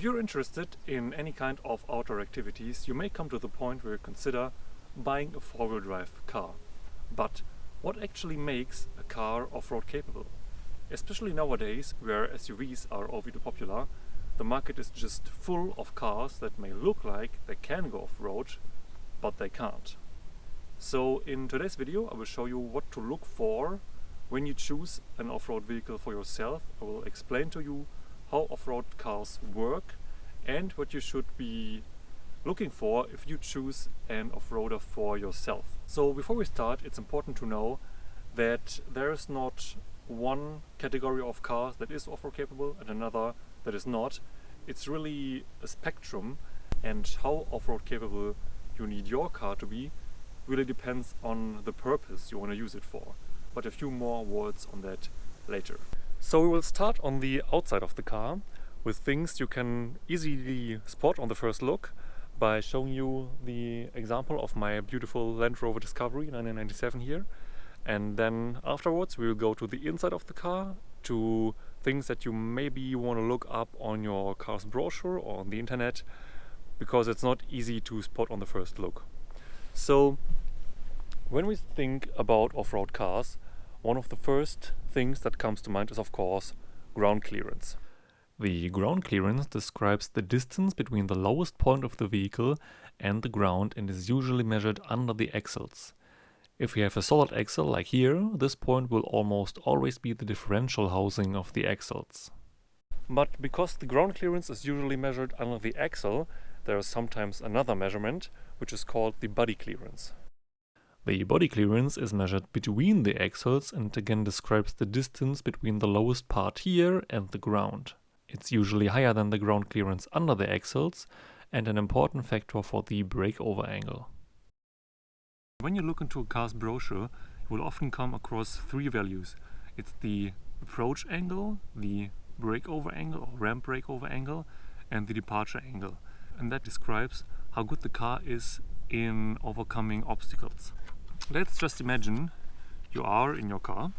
If you're interested in any kind of outdoor activities, you may come to the point where you consider buying a four-wheel drive car. But what actually makes a car off-road capable? Especially nowadays, where SUVs are overly popular, the market is just full of cars that may look like they can go off-road, but they can't. So in today's video I will show you what to look for when you choose an off-road vehicle for yourself. I will explain to you how off-road cars work and what you should be looking for if you choose an off-roader for yourself. So before we start, it's important to know that there is not one category of cars that is off-road capable and another that is not. It's really a spectrum, and how off-road capable you need your car to be really depends on the purpose you want to use it for. But a few more words on that later. So we will start on the outside of the car with things you can easily spot on the first look by showing you the example of my beautiful Land Rover Discovery 1997 here. And then afterwards we will go to the inside of the car, to things that you maybe want to look up on your car's brochure or on the internet, because it's not easy to spot on the first look. So when we think about off-road cars, one of the first things that comes to mind is of course ground clearance. The ground clearance describes the distance between the lowest point of the vehicle and the ground and is usually measured under the axles. If you have a solid axle like here, this point will almost always be the differential housing of the axles. But because the ground clearance is usually measured under the axle, there is sometimes another measurement which is called the body clearance. The body clearance is measured between the axles and again describes the distance between the lowest part here and the ground. It's usually higher than the ground clearance under the axles and an important factor for the breakover angle. When you look into a car's brochure, you will often come across three values. It's the approach angle, the breakover angle or ramp breakover angle, and the departure angle. And that describes how good the car is in overcoming obstacles. Let's just imagine you are in your car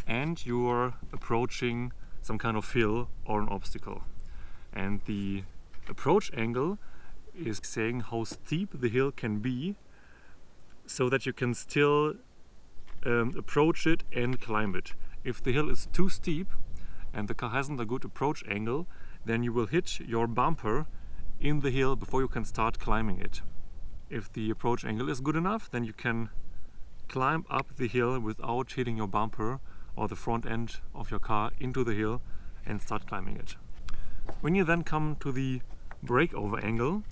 and you're approaching some kind of hill or an obstacle. And the approach angle is saying how steep the hill can be so that you can still approach it and climb it. If the hill is too steep and the car hasn't a good approach angle, then you will hit your bumper in the hill before you can start climbing it. If the approach angle is good enough, then you can climb up the hill without hitting your bumper or the front end of your car into the hill and start climbing it. When you then come to the breakover angle,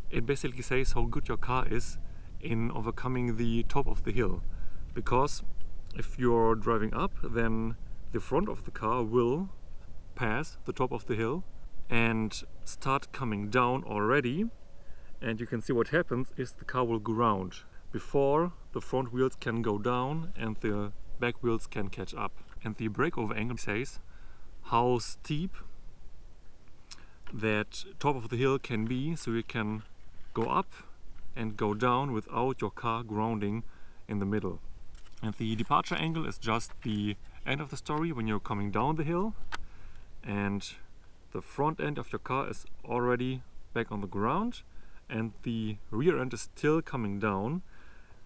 it basically says how good your car is in overcoming the top of the hill. Because if you're driving up, then the front of the car will pass the top of the hill and start coming down already. And you can see what happens is the car will ground before the front wheels can go down and the back wheels can catch up. And the breakover angle says how steep that top of the hill can be, so you can go up and go down without your car grounding in the middle. And the departure angle is just the end of the story when you're coming down the hill and the front end of your car is already back on the ground and the rear end is still coming down.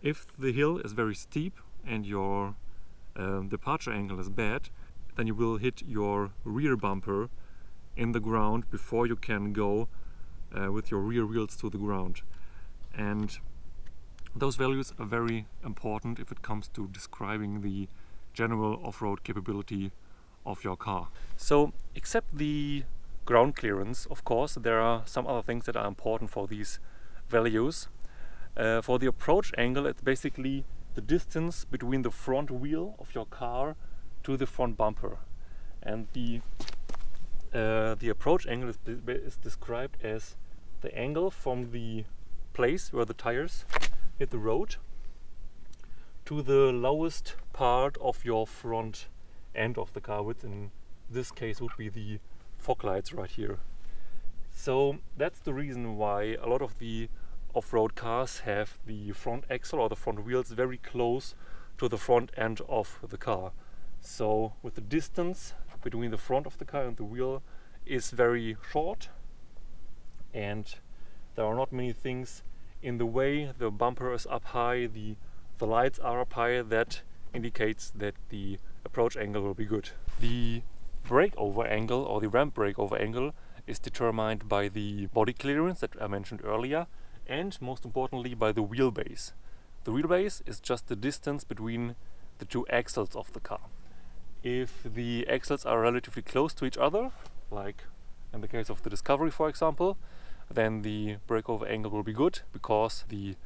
If the hill is very steep and your departure angle is bad, then you will hit your rear bumper in the ground before you can go with your rear wheels to the ground. And those values are very important if it comes to describing the general off-road capability of your car. So, except the ground clearance, of course, there are some other things that are important for these values. For the approach angle, it's basically the distance between the front wheel of your car to the front bumper. And the approach angle is described as the angle from the place where the tires hit the road to the lowest part of your front end of the car, which in this case would be the fog lights right here. So that's the reason why a lot of the off-road cars have the front axle or the front wheels very close to the front end of the car. So with the distance between the front of the car and the wheel is very short, and there are not many things in the way. The bumper is up high, the lights are up high. That indicates that the approach angle will be good. The breakover angle, or the ramp breakover angle, is determined by the body clearance that I mentioned earlier, and most importantly by the wheelbase. The wheelbase is just the distance between the two axles of the car. If the axles are relatively close to each other, like in the case of the Discovery for example, then the breakover angle will be good, because the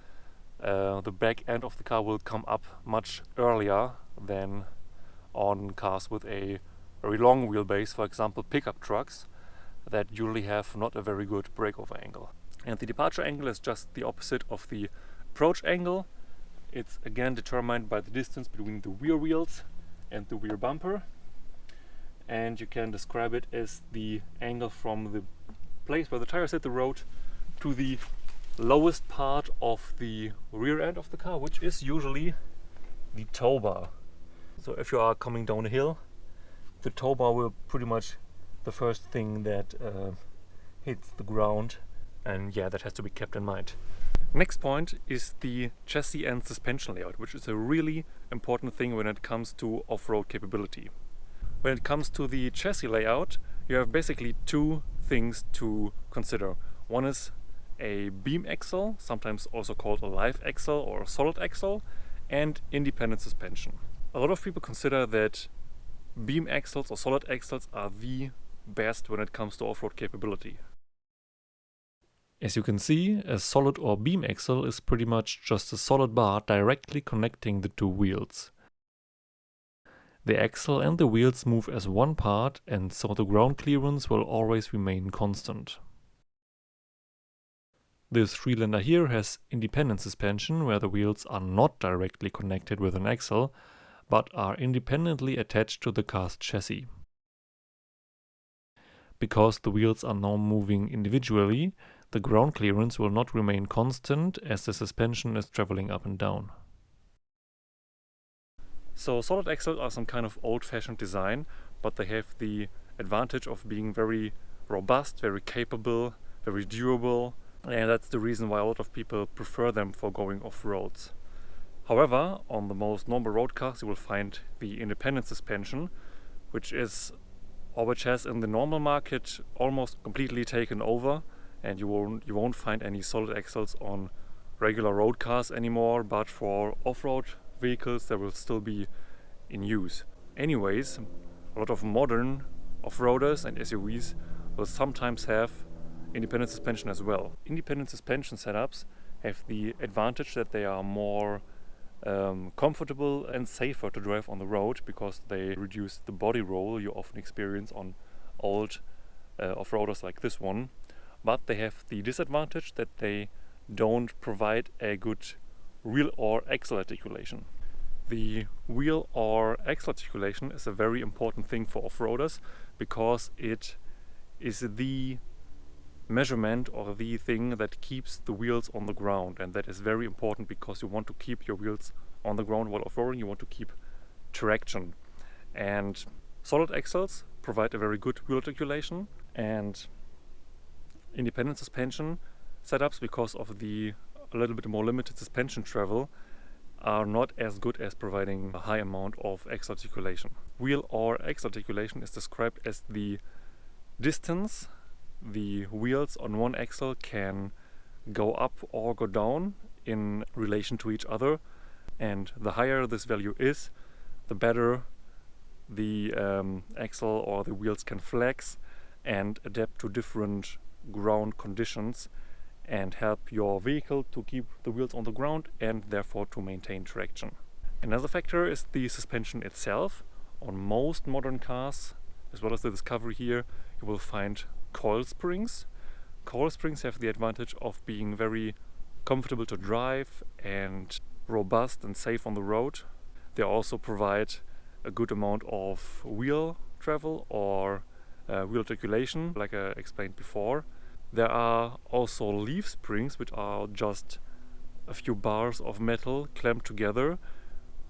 back end of the car will come up much earlier than on cars with a very long wheelbase, for example pickup trucks, that usually have not a very good breakover angle. And the departure angle is just the opposite of the approach angle. It's again determined by the distance between the rear wheels and the rear bumper, and you can describe it as the angle from the place where the tires hit the road to the lowest part of the rear end of the car, which is usually the tow bar. So if you are coming down a hill, the tow bar will pretty much the first thing that hits the ground, and yeah, that has to be kept in mind. Next point is the chassis and suspension layout, which is a really important thing when it comes to off-road capability. When it comes to the chassis layout, you have basically two things to consider. One is a beam axle, sometimes also called a live axle or a solid axle, and independent suspension. A lot of people consider that beam axles or solid axles are the best when it comes to off-road capability. As you can see, a solid or beam axle is pretty much just a solid bar directly connecting the two wheels. The axle and the wheels move as one part, and so the ground clearance will always remain constant. This Freelander here has independent suspension, where the wheels are not directly connected with an axle, but are independently attached to the car's chassis. Because the wheels are now moving individually, the ground clearance will not remain constant as the suspension is traveling up and down. So solid axles are some kind of old-fashioned design, but they have the advantage of being very robust, very capable, very durable, and that's the reason why a lot of people prefer them for going off-roads. However, on the most normal road cars you will find the independent suspension, which has in the normal market almost completely taken over, and you won't find any solid axles on regular road cars anymore, but for off-road vehicles they will still be in use. Anyways, a lot of modern off-roaders and SUVs will sometimes have independent suspension as well. Independent suspension setups have the advantage that they are more comfortable and safer to drive on the road, because they reduce the body roll you often experience on old off-roaders like this one. But they have the disadvantage that they don't provide a good wheel or axle articulation. The wheel or axle articulation is a very important thing for off-roaders, because it is the measurement or the thing that keeps the wheels on the ground, and that is very important because you want to keep your wheels on the ground while off-roading. You want to keep traction, and solid axles provide a very good wheel articulation, and independent suspension setups, because of the a little bit more limited suspension travel, are not as good as providing a high amount of axle articulation. Wheel or axle articulation is described as the distance the wheels on one axle can go up or go down in relation to each other, and the higher this value is, the better the axle or the wheels can flex and adapt to different ground conditions and help your vehicle to keep the wheels on the ground and therefore to maintain traction. Another factor is the suspension itself. On most modern cars, as well as the Discovery here, you will find coil springs. Coil springs have the advantage of being very comfortable to drive and robust and safe on the road. They also provide a good amount of wheel travel or wheel articulation, like I explained before. There are also leaf springs, which are just a few bars of metal clamped together.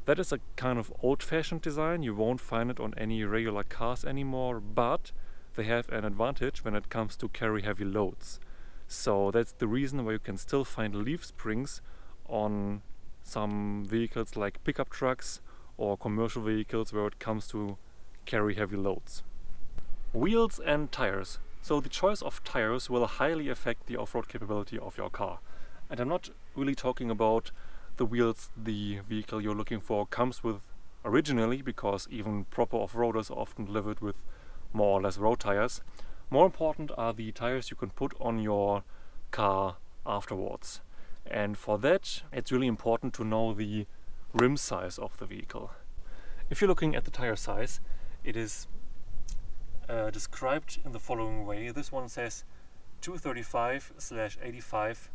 That is a kind of old-fashioned design. You won't find it on any regular cars anymore, but they have an advantage when it comes to carry heavy loads. So that's the reason why you can still find leaf springs on some vehicles like pickup trucks or commercial vehicles where it comes to carry heavy loads. Wheels and tires. So the choice of tires will highly affect the off-road capability of your car. And I'm not really talking about the wheels the vehicle you're looking for comes with originally, because even proper off-roaders often live it with more or less road tires. More important are the tires you can put on your car afterwards. And for that, it's really important to know the rim size of the vehicle. If you're looking at the tire size, it is described in the following way. This one says 235/85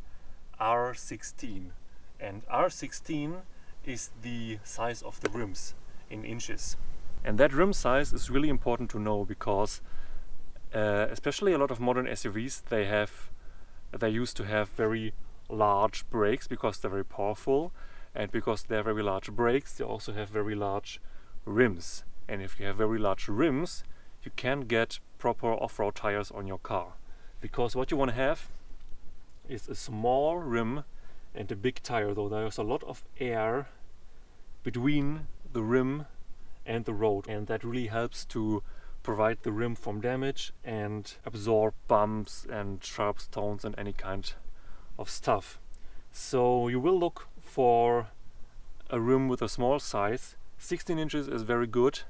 R16, and R16 is the size of the rims in inches. And that rim size is really important to know, because especially a lot of modern SUVs, they used to have very large brakes because they're very powerful, and because they're very large brakes they also have very large rims. And if you have very large rims, you can get proper off-road tires on your car, because what you want to have is a small rim and a big tire, though there's a lot of air between the rim and the road, and that really helps to provide the rim from damage and absorb bumps and sharp stones and any kind of stuff. So you will look for a rim with a small size. 16 inches is very good.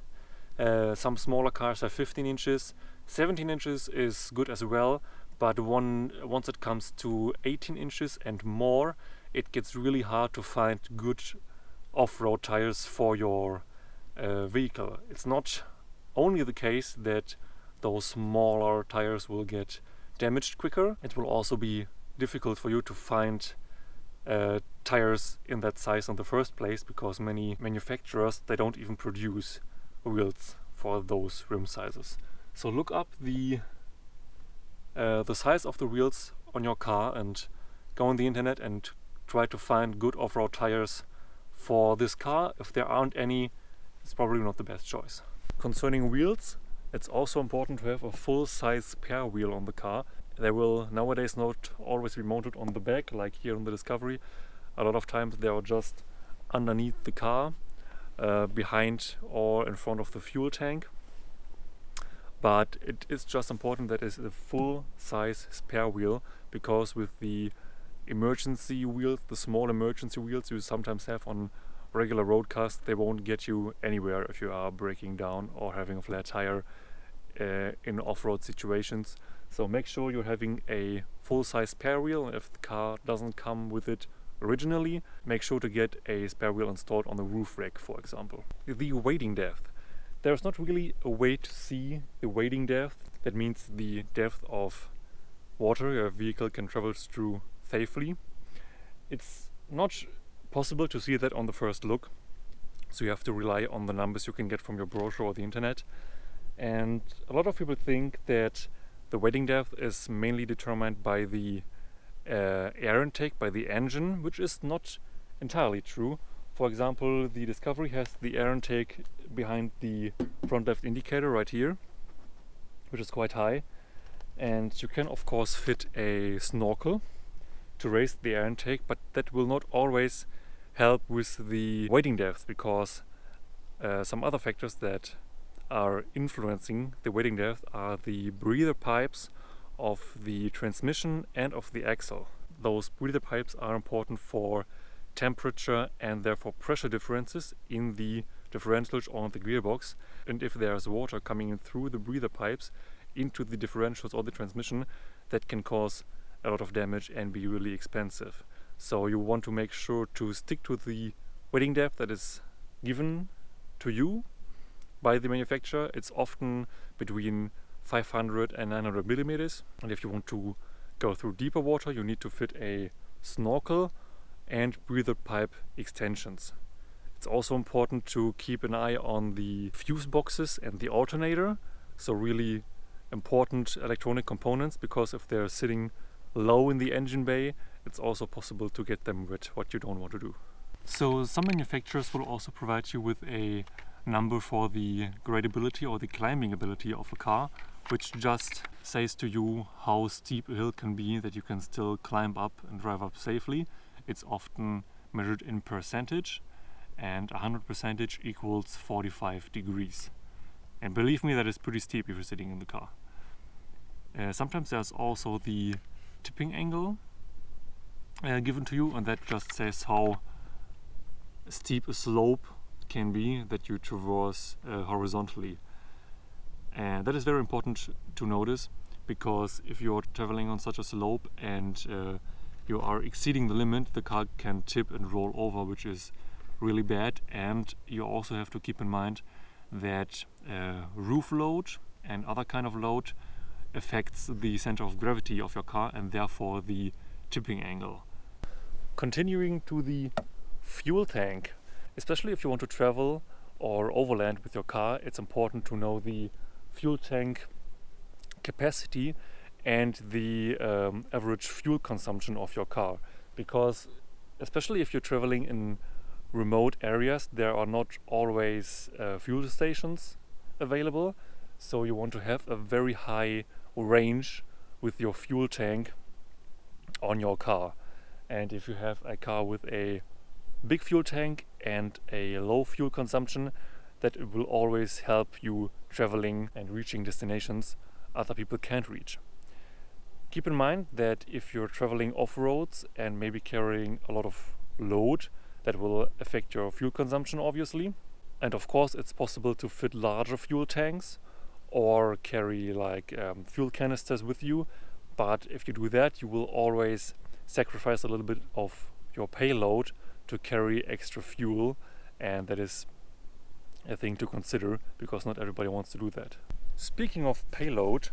Some smaller cars have 15 inches. 17 inches is good as well, but once it comes to 18 inches and more, it gets really hard to find good off-road tires for your vehicle. It's not only the case that those smaller tires will get damaged quicker, it will also be difficult for you to find tires in that size in the first place, because many manufacturers, they don't even produce wheels for those rim sizes. So look up the size of the wheels on your car and go on the internet and try to find good off-road tires for this car. If there aren't any, it's probably not the best choice. Concerning wheels, it's also important to have a full-size spare wheel on the car. They will nowadays not always be mounted on the back, like here on the Discovery. A lot of times they are just underneath the car, behind or in front of the fuel tank. But it is just important that it's a full-size spare wheel, because with the emergency wheels, the small emergency wheels you sometimes have on regular road cars, they won't get you anywhere if you are breaking down or having a flat tire in off-road situations. So make sure you're having a full-size spare wheel. If the car doesn't come with it originally, make sure to get a spare wheel installed on the roof rack, for example. The wading depth. There's not really a way to see the wading depth. That means the depth of water your vehicle can travel through safely. It's not possible to see that on the first look, so you have to rely on the numbers you can get from your brochure or the internet. And a lot of people think that the wading depth is mainly determined by the air intake, by the engine, which is not entirely true. For example, the Discovery has the air intake behind the front left indicator right here, which is quite high, and you can of course fit a snorkel to raise the air intake, but that will not always help with the wading depth, because some other factors that are influencing the wading depth are the breather pipes of the transmission and of the axle. Those breather pipes are important for temperature and therefore pressure differences in the differentials or the gearbox, and if there's water coming in through the breather pipes into the differentials or the transmission, that can cause a lot of damage and be really expensive. So you want to make sure to stick to the wading depth that is given to you by the manufacturer. It's often between 500 and 900 millimeters, and if you want to go through deeper water, you need to fit a snorkel and breather pipe extensions. It's also important to keep an eye on the fuse boxes and the alternator, so really important electronic components, because if they're sitting low in the engine bay, it's also possible to get them wet, what you don't want to do. So some manufacturers will also provide you with a number for the gradeability or the climbing ability of a car. which just says to you how steep a hill can be that you can still climb up and drive up safely. It's often measured in percentage, and 100% equals 45 degrees. And believe me, that is pretty steep if you're sitting in the car. Sometimes there's also the tipping angle given to you, and that just says how steep a slope can be that you traverse horizontally. And that is very important to notice, because if you're traveling on such a slope and you are exceeding the limit, the car can tip and roll over, which is really bad. And you also have to keep in mind that roof load and other kind of load affects the center of gravity of your car and therefore the tipping angle. Continuing to the fuel tank, especially if you want to travel or overland with your car, it's important to know the fuel tank capacity and the average fuel consumption of your car, because especially if you're traveling in remote areas, there are not always fuel stations available, so you want to have a very high range with your fuel tank on your car. And if you have a car with a big fuel tank and a low fuel consumption, that it will always help you traveling and reaching destinations other people can't reach. Keep in mind that if you're traveling off-roads and maybe carrying a lot of load, that will affect your fuel consumption obviously. And of course it's possible to fit larger fuel tanks or carry like fuel canisters with you, but if you do that you will always sacrifice a little bit of your payload to carry extra fuel, and that is a thing to consider because not everybody wants to do that. Speaking of payload,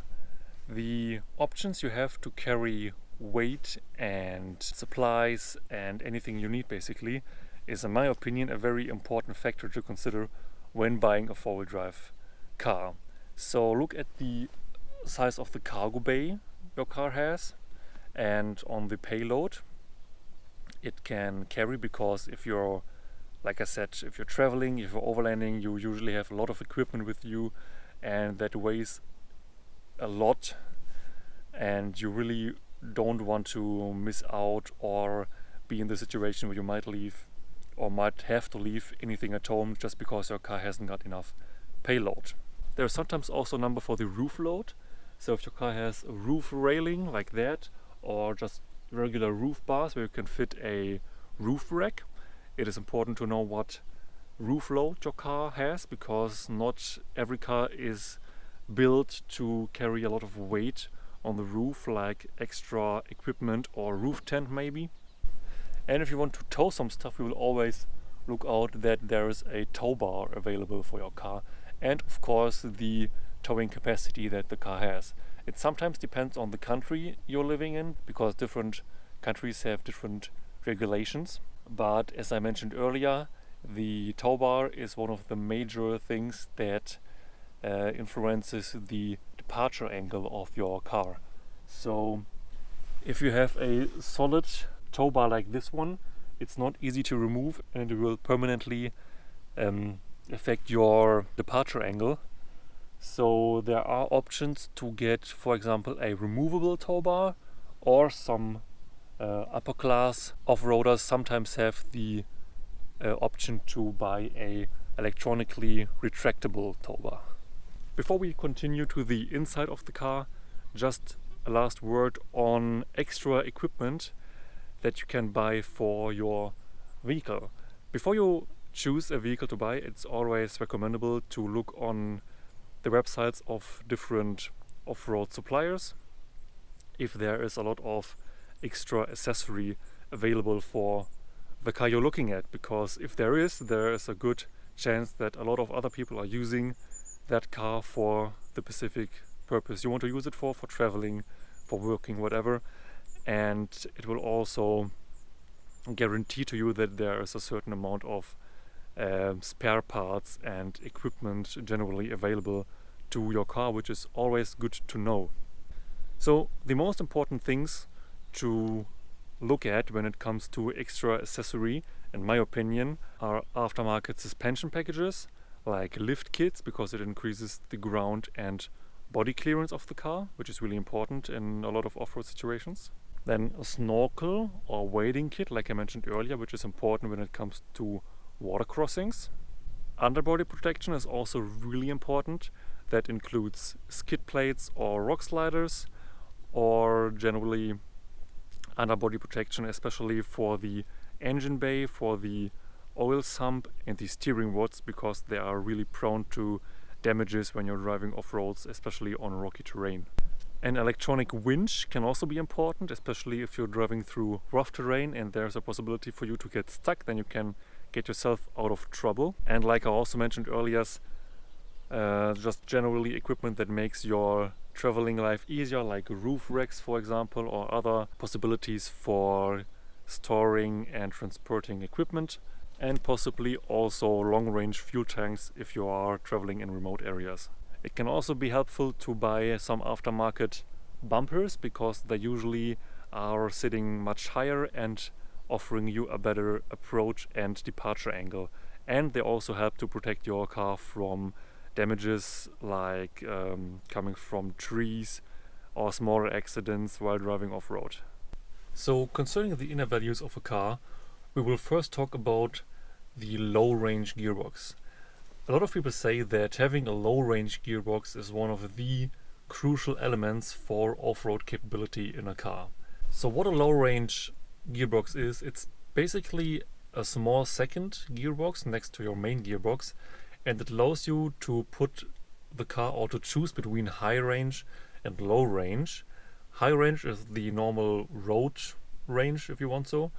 the options you have to carry weight and supplies and anything you need basically is, in my opinion, a very important factor to consider when buying a four-wheel drive car. So look at the size of the cargo bay your car has and on the payload it can carry, because if you're, like I said, if you're traveling, if you're overlanding, you usually have a lot of equipment with you and that weighs a lot, and you really don't want to miss out or be in the situation where you might leave or might have to leave anything at home just because your car hasn't got enough payload. There is sometimes also a number for the roof load. So if your car has a roof railing like that, or just regular roof bars where you can fit a roof rack, it is important to know what roof load your car has, because not every car is built to carry a lot of weight on the roof, like extra equipment or roof tent maybe. And if you want to tow some stuff, you will always look out that there is a tow bar available for your car, and of course the towing capacity that the car has. It sometimes depends on the country you're living in, because different countries have different regulations. But as I mentioned earlier, the tow bar is one of the major things that influences the departure angle of your car. So if you have a solid tow bar like this one, it's not easy to remove and it will permanently affect your departure angle. So there are options to get, for example, a removable tow bar, or some upper class off-roaders sometimes have the option to buy a electronically retractable tow bar. Before we continue to the inside of the car, just a last word on extra equipment that you can buy for your vehicle. Before you choose a vehicle to buy, it's always recommendable to look on the websites of different off-road suppliers if there is a lot of extra accessory available for the car you're looking at, because if there is a good chance that a lot of other people are using that car for the specific purpose you want to use it for traveling, for working, whatever. And it will also guarantee to you that there is a certain amount of spare parts and equipment generally available to your car, which is always good to know. So the most important things to look at when it comes to extra accessory, in my opinion, are aftermarket suspension packages like lift kits, because it increases the ground and body clearance of the car, which is really important in a lot of off-road situations. Then a snorkel or wading kit, like I mentioned earlier, which is important when it comes to water crossings. Underbody protection is also really important. That includes skid plates or rock sliders, or generally underbody protection, especially for the engine bay, for the oil sump and the steering rods, because they are really prone to damages when you're driving off-roads, especially on rocky terrain. An electronic winch can also be important, especially if you're driving through rough terrain and there's a possibility for you to get stuck, then you can get yourself out of trouble. And like I also mentioned earlier, just generally equipment that makes your traveling life easier, like roof racks, for example, or other possibilities for storing and transporting equipment, and possibly also long-range fuel tanks if you are traveling in remote areas. It can also be helpful to buy some aftermarket bumpers, because they usually are sitting much higher and offering you a better approach and departure angle. And they also help to protect your car from damages like coming from trees or smaller accidents while driving off-road. So concerning the inner values of a car, we will first talk about the low-range gearbox. A lot of people say that having a low-range gearbox is one of the crucial elements for off-road capability in a car. So what a low-range gearbox is, it's basically a small second gearbox next to your main gearbox, and it allows you to put the car or to choose between high range and low range. High range is the normal road range, if you want so,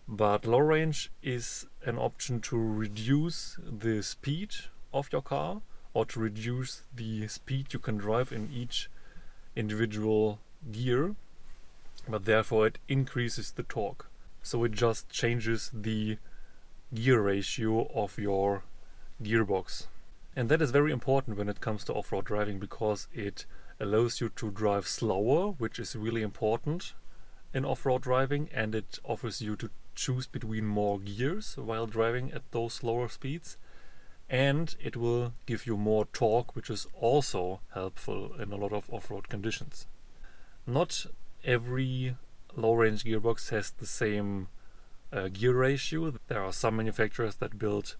but low range is an option to reduce the speed of your car, or to reduce the speed you can drive in each individual gear, but therefore it increases the torque. So it just changes the gear ratio of your gearbox. And that is very important when it comes to off-road driving, because it allows you to drive slower, which is really important in off-road driving, and it offers you to choose between more gears while driving at those slower speeds, and it will give you more torque, which is also helpful in a lot of off-road conditions. Not every low-range gearbox has the same gear ratio. There are some manufacturers that build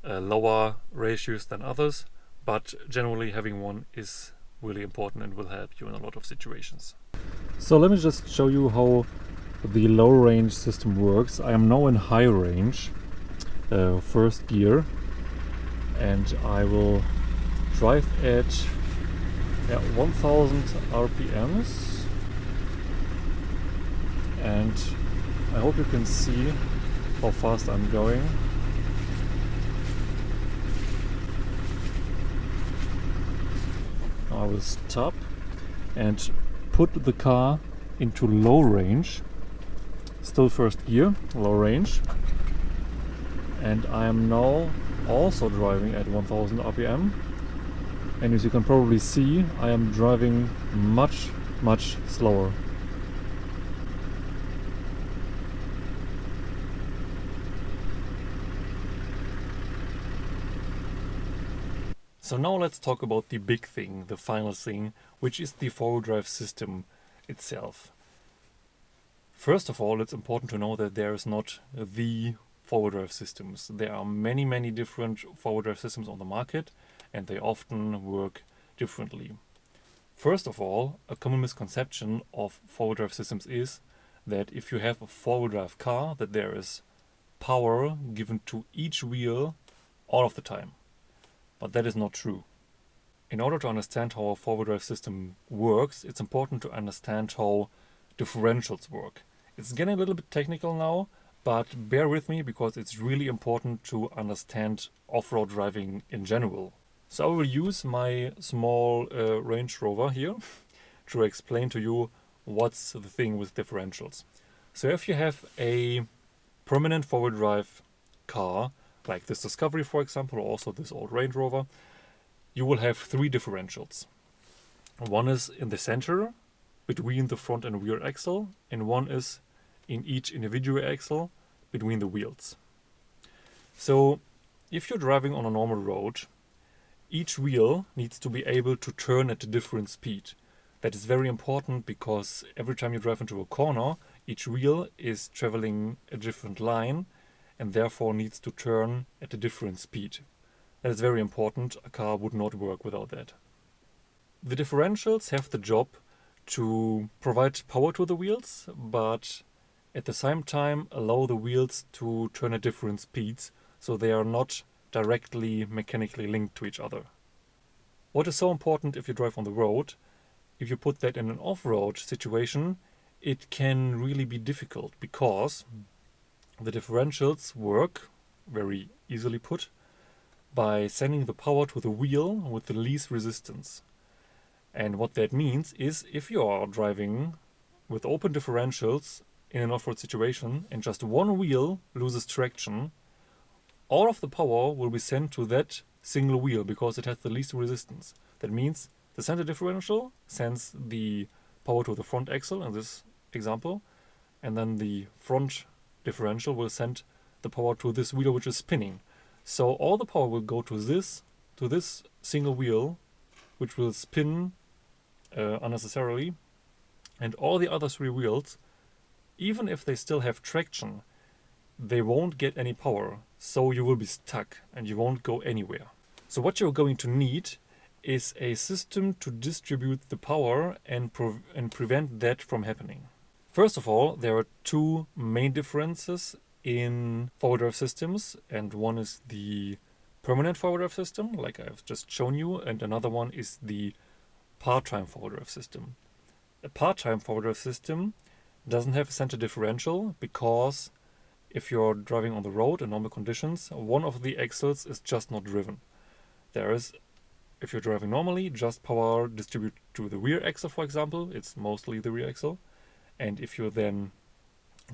lower ratios than others, but generally having one is really important and will help you in a lot of situations. So let me just show you how the low range system works. I am now in high range, first gear, and I will drive at 1000 RPMs, and I hope you can see how fast I'm going. I will stop and put the car into low range, still first gear, low range, and I am now also driving at 1000 RPM, and as you can probably see, I am driving much slower. So now let's talk about the big thing, the final thing, which is the four-wheel drive system itself. First of all, it's important to know that there is not the four-wheel drive systems. There are many different four-wheel drive systems on the market, and they often work differently. First of all, a common misconception of four-wheel drive systems is that if you have a four-wheel drive car, that there is power given to each wheel all of the time. But that is not true. In order to understand how a four-wheel drive system works, it's important to understand how differentials work. It's getting a little bit technical now, but bear with me because it's really important to understand off-road driving in general. So I will use my small Range Rover here to explain to you what's the thing with differentials. So if you have a permanent four-wheel drive car, like this Discovery for example, or also this old Range Rover, you will have three differentials. One is in the center between the front and rear axle, and one is in each individual axle between the wheels. So if you're driving on a normal road each wheel needs to be able to turn at a different speed. That is very important because every time you drive into a corner, each wheel is traveling a different line and therefore needs to turn at a different speed. That is very important. A car would not work without that. The differentials have the job to provide power to the wheels, but at the same time allow the wheels to turn at different speeds, so they are not directly mechanically linked to each other. What is so important if you drive on the road, if you put that in an off-road situation, it can really be difficult because the differentials work, very easily put, by sending the power to the wheel with the least resistance. And what that means is if you are driving with open differentials in an off-road situation and just one wheel loses traction, all of the power will be sent to that single wheel because it has the least resistance. That means the center differential sends the power to the front axle in this example, and then the front differential will send the power to this wheel which is spinning. So all the power will go to this single wheel, which will spin unnecessarily, and all the other three wheels, even if they still have traction, they won't get any power, so you will be stuck and you won't go anywhere. So what you're going to need is a system to distribute the power and prevent that from happening. First of all, there are two main differences in forward drive systems, and one is the permanent forward drive system, like I've just shown you, and another one is the part-time forward drive system. A part-time forward drive system doesn't have a center differential because if you're driving on the road in normal conditions, one of the axles is just not driven. There is, if you're driving normally, just power distributed to the rear axle, for example. It's mostly the rear axle. And if you're then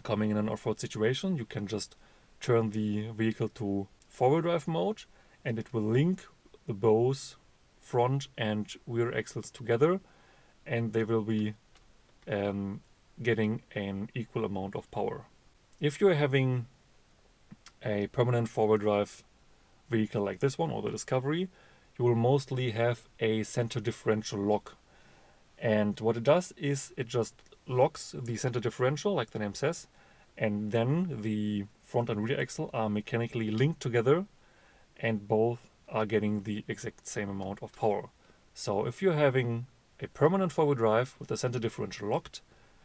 coming in an off-road situation, you can just turn the vehicle to forward drive mode and it will link the both front and rear axles together, and they will be getting an equal amount of power. If you're having a permanent forward drive vehicle like this one or the Discovery, you will mostly have a center differential lock. And what it does is it just locks the center differential, like the name says, and then the front and rear axle are mechanically linked together and both are getting the exact same amount of power. So if you're having a permanent forward drive with the center differential locked,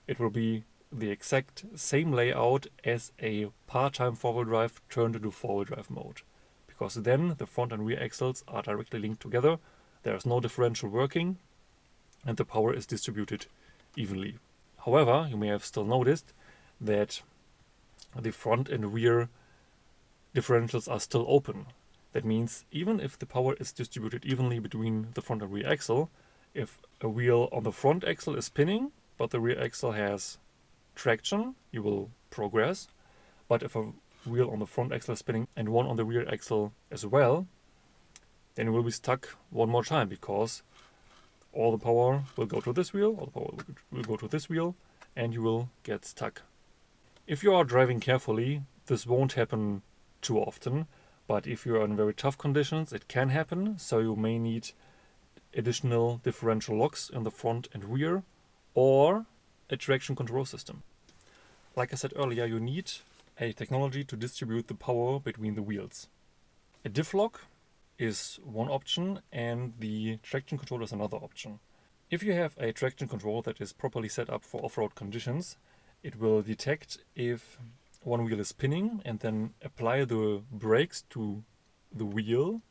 it will be the exact same layout as a part-time forward drive turned into forward drive mode, because then the front and rear axles are directly linked together, there is no differential working, and the power is distributed evenly. However, you may have still noticed that the front and rear differentials are still open. That means even if the power is distributed evenly between the front and rear axle, if a wheel on the front axle is spinning, but the rear axle has traction, you will progress. But if a wheel on the front axle is spinning and one on the rear axle as well, then you will be stuck one more time because all the power will go to this wheel, all the power will go to this wheel, and you will get stuck. If you are driving carefully, this won't happen too often, but if you are in very tough conditions, it can happen, so you may need additional differential locks in the front and rear, or a traction control system. Like I said earlier, you need a technology to distribute the power between the wheels. A diff lock is one option and the traction control is another option. If you have a traction control that is properly set up for off-road conditions, it will detect if one wheel is spinning and then apply the brakes to the wheel,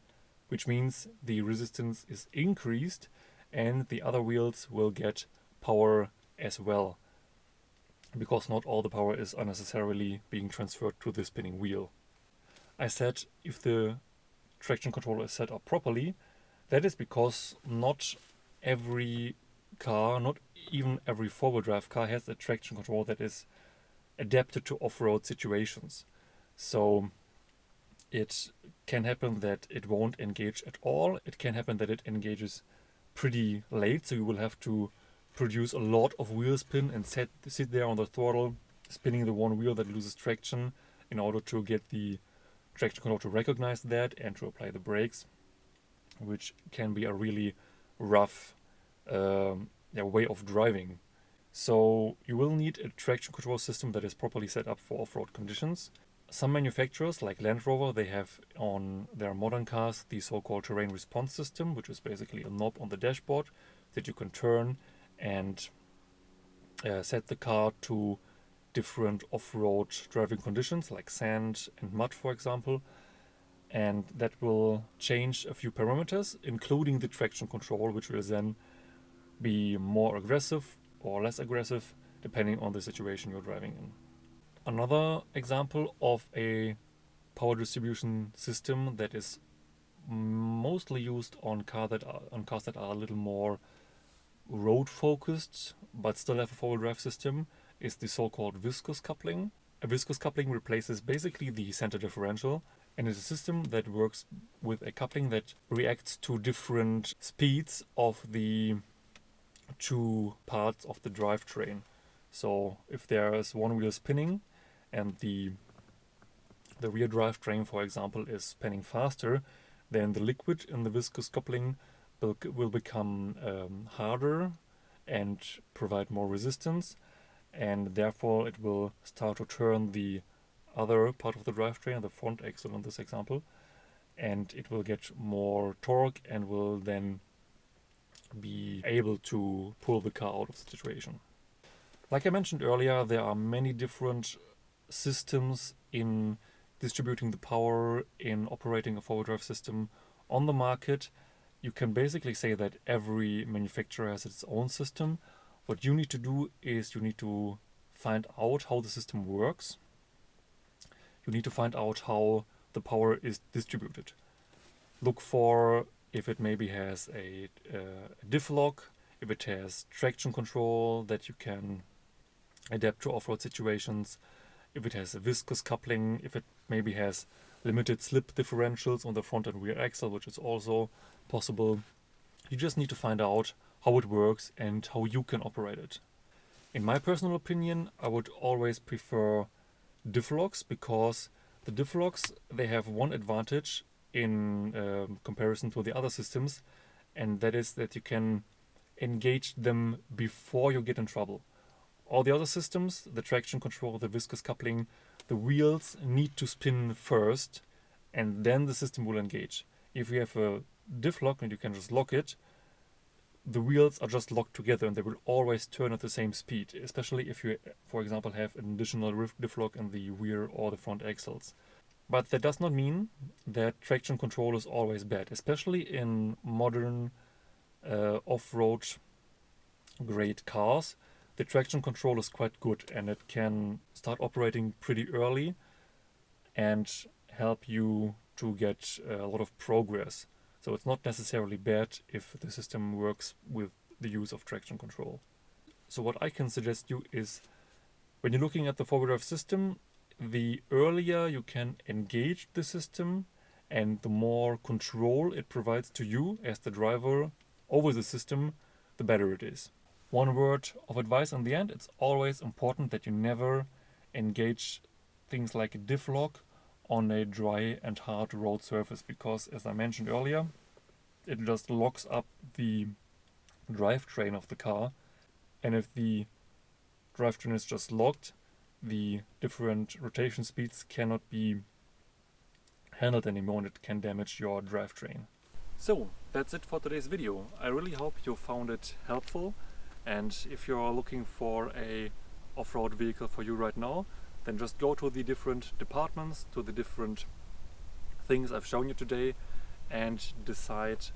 which means the resistance is increased and the other wheels will get power as well, because not all the power is unnecessarily being transferred to the spinning wheel. I said if the traction controller is set up properly, that is because not every car, not even every forward drive car has a traction control that is adapted to off-road situations. So it can happen that it won't engage at all. It can happen that it engages pretty late, so you will have to produce a lot of wheel spin and sit there on the throttle, spinning the one wheel that loses traction in order to get the traction control to recognize that and to apply the brakes. which can be a really rough way of driving. So you will need a traction control system that is properly set up for off-road conditions. Some manufacturers, like Land Rover, they have on their modern cars the so-called terrain response system, which is basically a knob on the dashboard that you can turn and set the car to different off-road driving conditions, like sand and mud, for example. And that will change a few parameters, including the traction control, which will then be more aggressive or less aggressive, depending on the situation you're driving in. Another example of a power distribution system that is mostly used on cars that are a little more road focused, but still have a four-wheel drive system, is the so-called viscous coupling. A viscous coupling replaces basically the center differential, and is a system that works with a coupling that reacts to different speeds of the two parts of the drivetrain. So if there is one wheel spinning and the rear drivetrain, for example, is spinning faster, then the liquid in the viscous coupling will become harder and provide more resistance, and therefore it will start to turn the other part of the drivetrain, the front axle in this example, and it will get more torque and will then be able to pull the car out of the situation. Like I mentioned earlier, there are many different systems in distributing the power, in operating a four-wheel drive system on the market. You can basically say that every manufacturer has its own system. What you need to do is you need to find out how the system works. You need to find out how the power is distributed. Look for if it maybe has a diff lock, if it has traction control that you can adapt to off-road situations, if it has a viscous coupling, if it maybe has limited slip differentials on the front and rear axle, which is also possible. You just need to find out how it works and how you can operate it. In my personal opinion, I would always prefer diff locks, because the diff locks, they have one advantage in comparison to the other systems, and that is that you can engage them before you get in trouble. All the other systems, the traction control, the viscous coupling, the wheels need to spin first and then the system will engage. If you have a diff lock and you can just lock it, the wheels are just locked together and they will always turn at the same speed, especially if you, for example, have an additional diff lock in the rear or the front axles. But that does not mean that traction control is always bad, especially in modern off-road grade cars. The traction control is quite good and it can start operating pretty early and help you to get a lot of progress. So it's not necessarily bad if the system works with the use of traction control. So what I can suggest you is, when you're looking at the four-wheel drive system, the earlier you can engage the system and the more control it provides to you as the driver over the system, the better it is. One word of advice in the end: it's always important that you never engage things like a diff lock on a dry and hard road surface, because, as I mentioned earlier, it just locks up the drivetrain of the car, and if the drivetrain is just locked, the different rotation speeds cannot be handled anymore and it can damage your drivetrain. So that's it for today's video. I really hope you found it helpful, and if you're looking for a off-road vehicle for you right now, then just go to the different departments, to the different things I've shown you today, and decide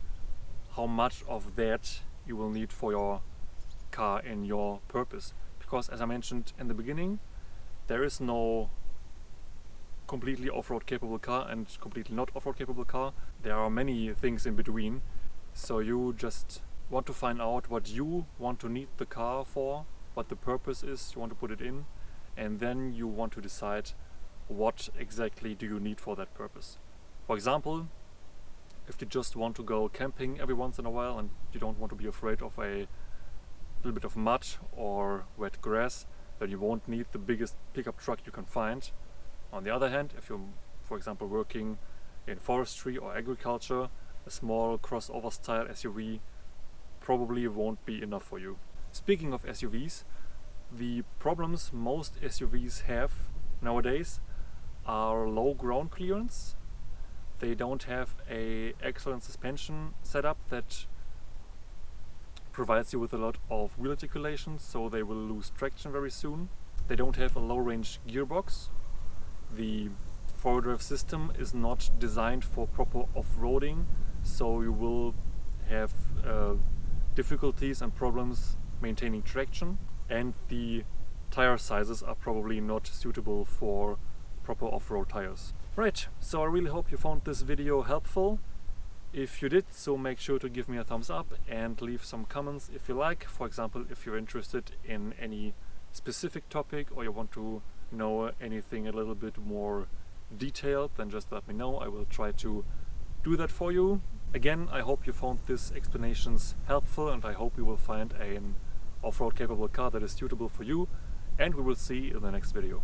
how much of that you will need for your car and your purpose. Because, as I mentioned in the beginning, there is no completely off-road capable car and completely not off-road capable car. There are many things in between. So you just want to find out what you want to need the car for, what the purpose is you want to put it in, and then you want to decide what exactly do you need for that purpose. For example, if you just want to go camping every once in a while and you don't want to be afraid of a little bit of mud or wet grass, then you won't need the biggest pickup truck you can find. On the other hand, if you're, for example, working in forestry or agriculture a small crossover style SUV probably won't be enough for you. Speaking of SUVs, the problems most SUVs have nowadays are low ground clearance. They don't have an excellent suspension setup that provides you with a lot of wheel articulation, so they will lose traction very soon. They don't have a low range gearbox. The four-wheel drive system is not designed for proper off-roading, so you will have difficulties and problems maintaining traction, and the tire sizes are probably not suitable for proper off-road tires. Right, so I really hope you found this video helpful. If you did, so make sure to give me a thumbs up and leave some comments if you like. For example, if you're interested in any specific topic or you want to know anything a little bit more detailed, then just let me know. I will try to do that for you. Again, I hope you found these explanations helpful, and I hope you will find an off-road capable car that is suitable for you, and we will see you in the next video.